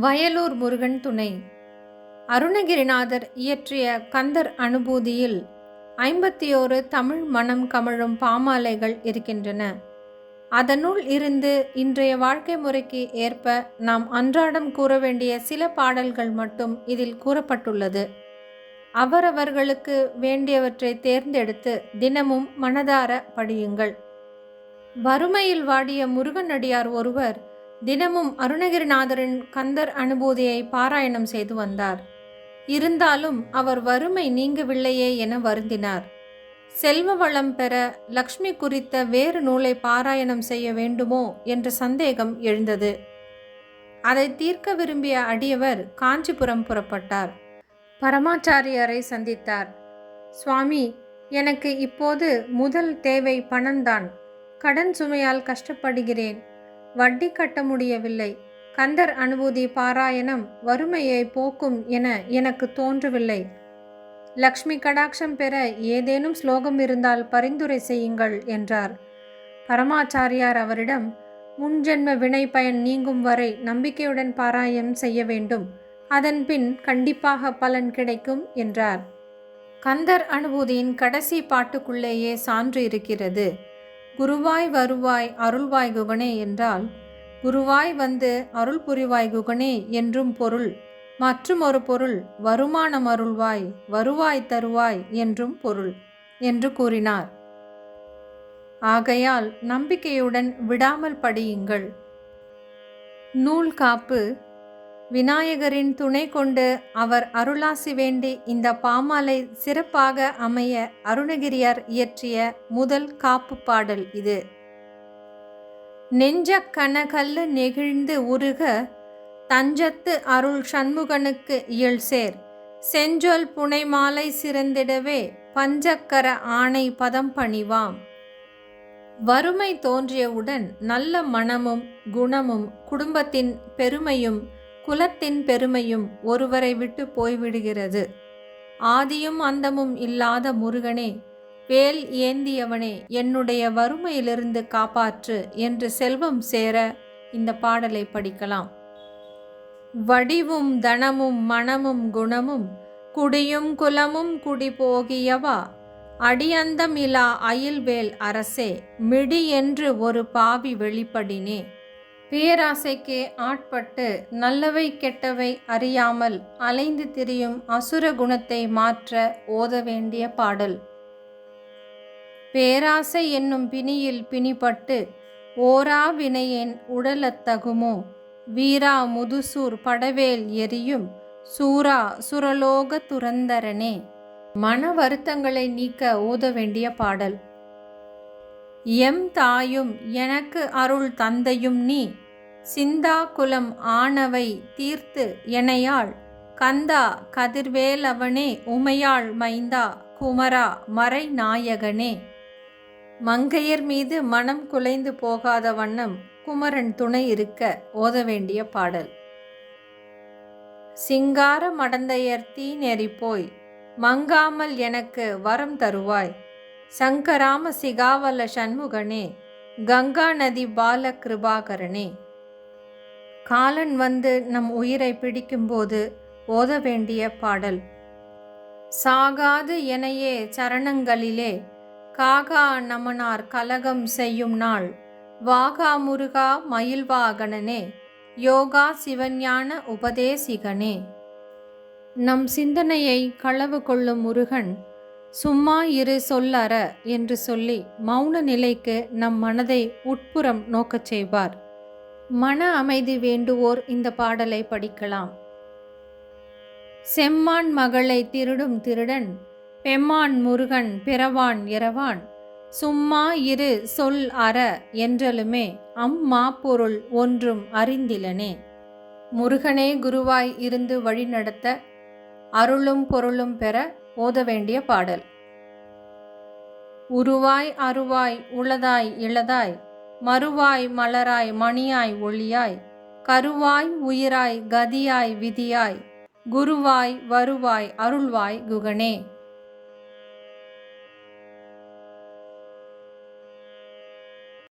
வயலூர் முருகன் துணை. அருணகிரிநாதர் இயற்றிய கந்தர் அனுபூதியில் 51 தமிழ் மனம் கமழும் பாமாலைகள் இருக்கின்றன. அதனுள் இருந்து இன்றைய வாழ்க்கை முறைக்கு ஏற்ப நாம் அன்றாடம் கூற வேண்டிய சில பாடல்கள் மட்டும் இதில் கூறப்பட்டுள்ளது. அவரவர்களுக்கு வேண்டியவற்றை தேர்ந்தெடுத்து தினமும் மனதார படியுங்கள். வறுமையில் வாடிய முருகனடியார் ஒருவர் தினமும் அருணகிரிநாதரின் கந்தர் அனுபூதியை பாராயணம் செய்து வந்தார். இருந்தாலும் அவர் வறுமை நீங்கவில்லையே என வருந்தினார். செல்வ வளம் பெற லக்ஷ்மி குறித்த வேறு நூலை பாராயணம் செய்ய வேண்டுமோ என்ற சந்தேகம் எழுந்தது. அதை தீர்க்க விரும்பிய அடியவர் காஞ்சிபுரம் புறப்பட்டார். பரமாச்சாரியரை சந்தித்தார். சுவாமி, எனக்கு இப்போது முதல் தேவை பணம்தான். கடன் சுமையால் கஷ்டப்படுகிறேன். வட்டி கட்ட முடியவில்லை. கந்தர் அனுபூதி பாராயணம் வறுமையை போக்கும் என எனக்கு தோன்றவில்லை. லக்ஷ்மி கடாட்சம் பெற ஏதேனும் ஸ்லோகம் இருந்தால் பரிந்துரை செய்யுங்கள் என்றார். பரமாச்சாரியார் அவரிடம், முன்ஜென்ம வினை பயன் நீங்கும் வரை நம்பிக்கையுடன் பாராயணம் செய்ய வேண்டும். அதன் பின் கண்டிப்பாக பலன் கிடைக்கும் என்றார். கந்தர் அனுபூதியின் கடைசி பாட்டுக்குள்ளேயே சான்று இருக்கிறது. குருவாய் வருவாய் அருள்வாய் குகனே என்றால் குருவாய் வந்து அருள் புரிவாய் குகனே என்றும் பொருள். மற்றும் ஒரு பொருள் வருமானம் அருள்வாய் வருவாய் தருவாய் என்றும் பொருள் என்று கூறினார். ஆகையால் நம்பிக்கையுடன் விடாமல் படியுங்கள். நூல் காப்பு. விநாயகரின் துணை கொண்டு அவர் அருளாசி வேண்டி இந்த பாமாலை சிறப்பாக அமைய அருணகிரியார் இயற்றிய முதல் காப்பு பாடல் இது. நெஞ்ச கனகல்லு நெகிழ்ந்து உருக தஞ்சத்து அருள் சண்முகனுக்கு இயல்சேர் செஞ்சொல் புனைமாலை சிறந்திடவே பஞ்சக்கர ஆணை பதம் பணிவாம். வறுமை தோன்றியவுடன் நல்ல மனமும் குணமும் குடும்பத்தின் பெருமையும் குலத்தின் பெருமையும் ஒருவரை விட்டு போய்விடுகிறது. ஆதியும் அந்தமும் இல்லாத முருகனே, வேல் ஏந்தியவனே, என்னுடைய வறுமையிலிருந்து காப்பாற்று என்று செல்வம் சேர இந்த பாடலை படிக்கலாம். வடிவும் தனமும் மனமும் குணமும் குடியும் குலமும் குடி போகியவா அடியந்தம் இலா அயில்வேல் அரசே மிடி என்று ஒரு பாவி வெளிப்படினே. பேராசைக்கு ஆட்பட்டு நல்லவை கெட்டவை அறியாமல் அலைந்து திரியும் அசுர குணத்தை மாற்ற ஓத வேண்டிய பாடல். பேராசை என்னும் பிணியில் பிணிப்பட்டு ஓரா வினையேன் உடலத்தகுமோ வீரா முதுசூர் படவேல் எரியும் சூரா சுரலோக துரந்தரனே. மன வருத்தங்களை நீக்க ஓத வேண்டிய பாடல். எம் தாயும் எனக்கு அருள் தந்தையும் நீ சிந்தா குலம் ஆனவை தீர்த்து எனையாள் கந்தா கதிர்வேலவனே உமையாள் மைந்தா குமரா மறை நாயகனே. மங்கையர் மீது மனம் குலைந்து போகாத வண்ணம் குமரன் துணை இருக்க ஓத வேண்டிய பாடல். சிங்கார மடந்தையர் தீ நெறிப்போய் மங்காமல் எனக்கு வரம் தருவாய் சங்கராம சிகாவல சண்முகனே கங்கா நதி பால கிருபாகரனே. காலன் வந்து நம் உயிரை பிடிக்கும்போது ஓத வேண்டிய பாடல். சாகாது எனையே சரணங்களிலே காகா நமனார் கலகம் செய்யும் நாள் வாகா முருகா மயில்வாகனனே யோகா சிவஞான உபதேசிகனே. நம் சிந்தனையை களவு கொள்ளும் முருகன் சும்மா இரு சொல்லற என்று சொல்லி மௌன நிலைக்கு நம் மனதை உட்புறம் நோக்கச் செய்வார். மன அமைதி வேண்டுவோர் இந்த பாடலை படிக்கலாம். செம்மான் மகளை திருடும் திருடன் பெம்மான் முருகன் பிறவான் இரவான் சும்மா இரு சொல் அற என்றலுமே அம்மா பொருள் ஒன்றும் அறிந்திலனே. முருகனே குருவாய் இருந்து வழிநடத்த அருளும் பொருளும் பெற ஓத வேண்டிய பாடல். உருவாய் அருவாய் உளதாய் இளதாய் மறுவாய் மலராய் மணியாய் ஒளியாய் கருவாய் உயிராய் கதியாய் விதியாய் குருவாய் வருவாய் அருள்வாய் குகனே.